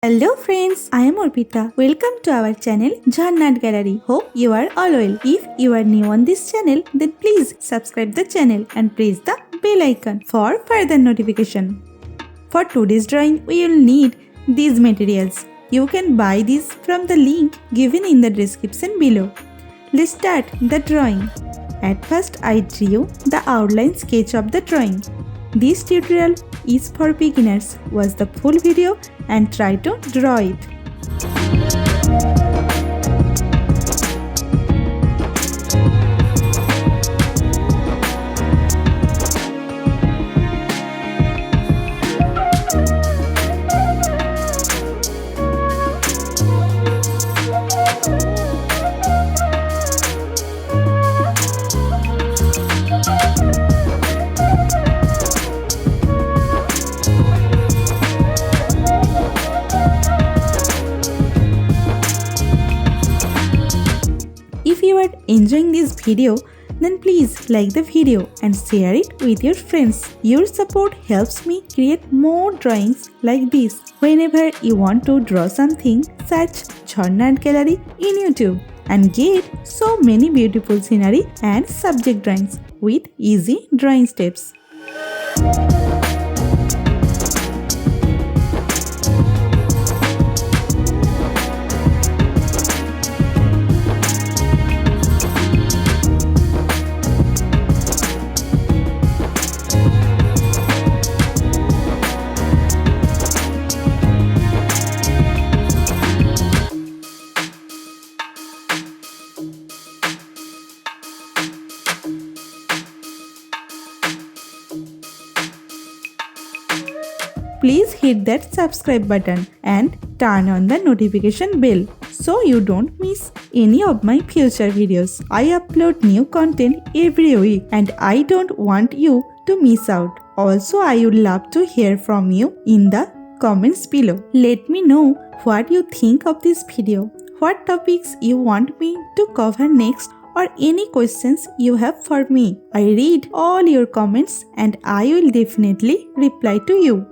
Hello friends, I am Arpita. Welcome to our channel Jharnat Gallery. Hope you are all well. If you are new on this channel, then please subscribe the channel and press the bell icon for further notification. For today's drawing, we will need these materials. You can buy these from the link given in the description below. Let's start the drawing. At first, I drew the outline sketch of the drawing. This tutorial is for beginners. Watch the full video and try to draw it. If you are enjoying this video, then please like the video and share it with your friends. Your support helps me create more drawings like this. Whenever you want to draw something, search Jharnat Gallery in YouTube and get so many beautiful scenery and subject drawings with easy drawing steps. Please hit that subscribe button and turn on the notification bell so you don't miss any of my future videos. I upload new content every week and I don't want you to miss out. Also, I would love to hear from you in the comments below. Let me know what you think of this video, what topics you want me to cover next, or any questions you have for me. I read all your comments and I will definitely reply to you.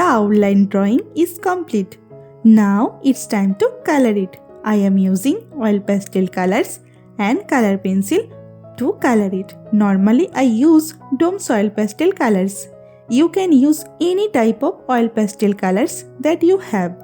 outline drawing is complete. Now it's time to color it. I am using oil pastel colors and color pencil to color it. Normally I use Dome's oil pastel colors. You can use any type of oil pastel colors that you have.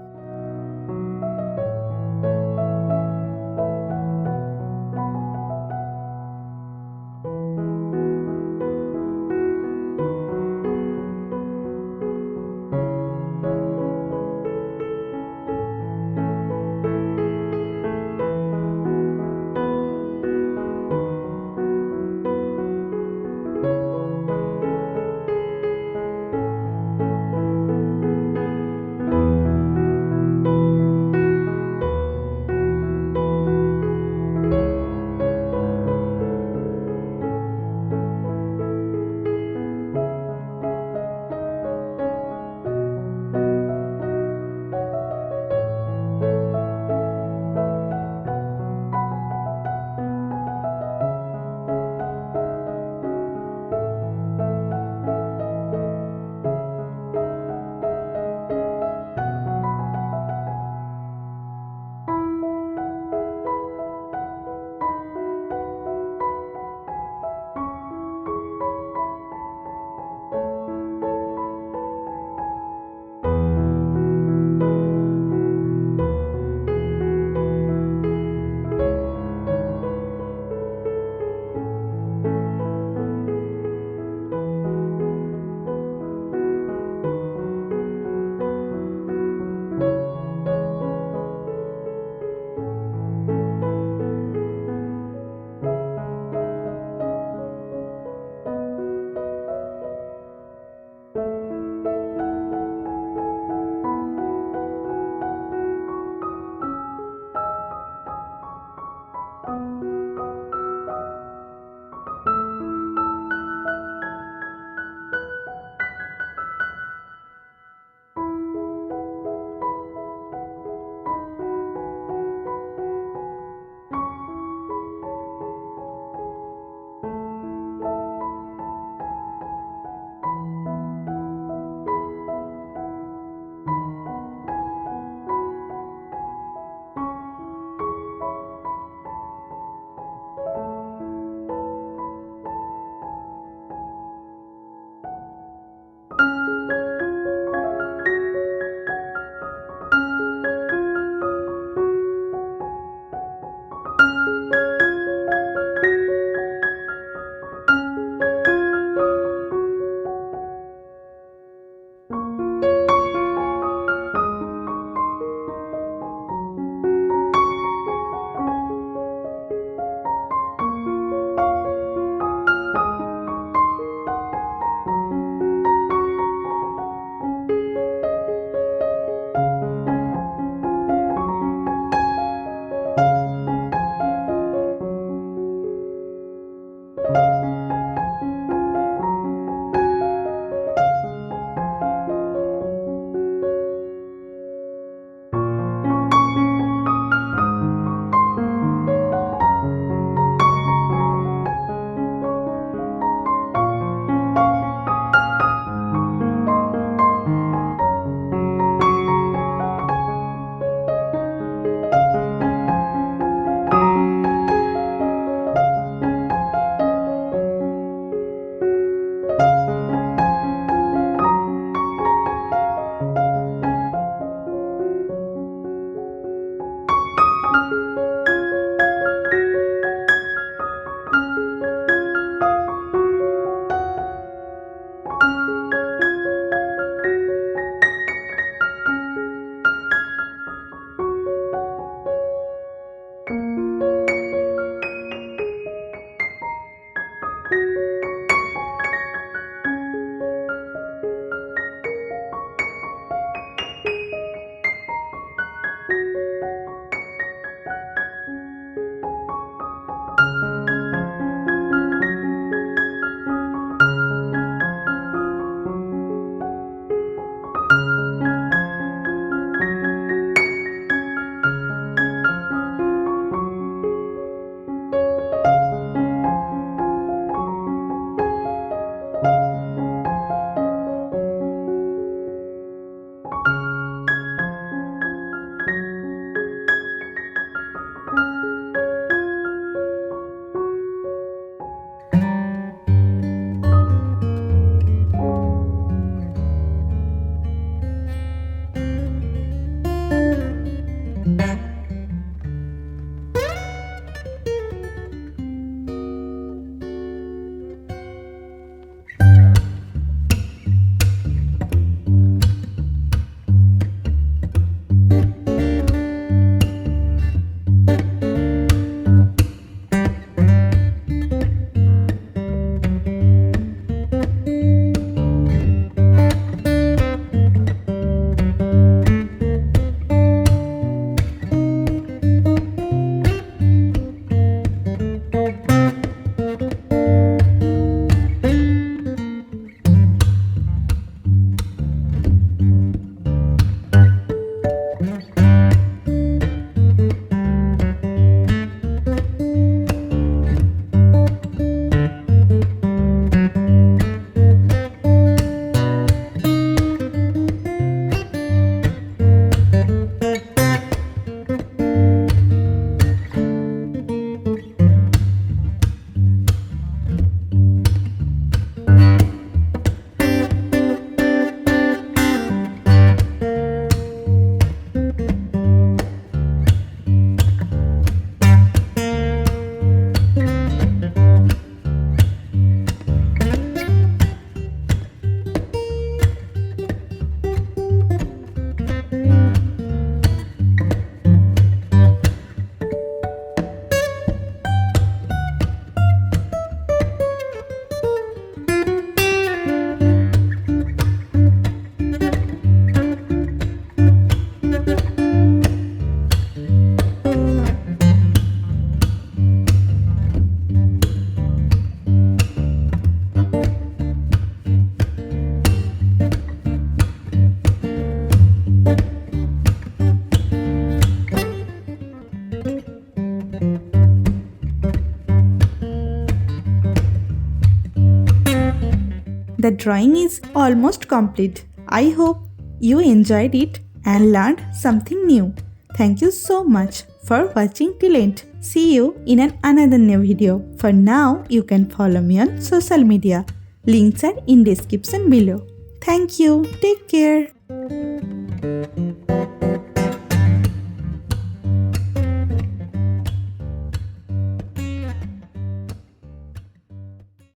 the drawing is almost complete. I hope you enjoyed it and learned something new. Thank you so much for watching till end. See you in another new video. For now, you can follow me on social media. Links are in description below. Thank you. Take care.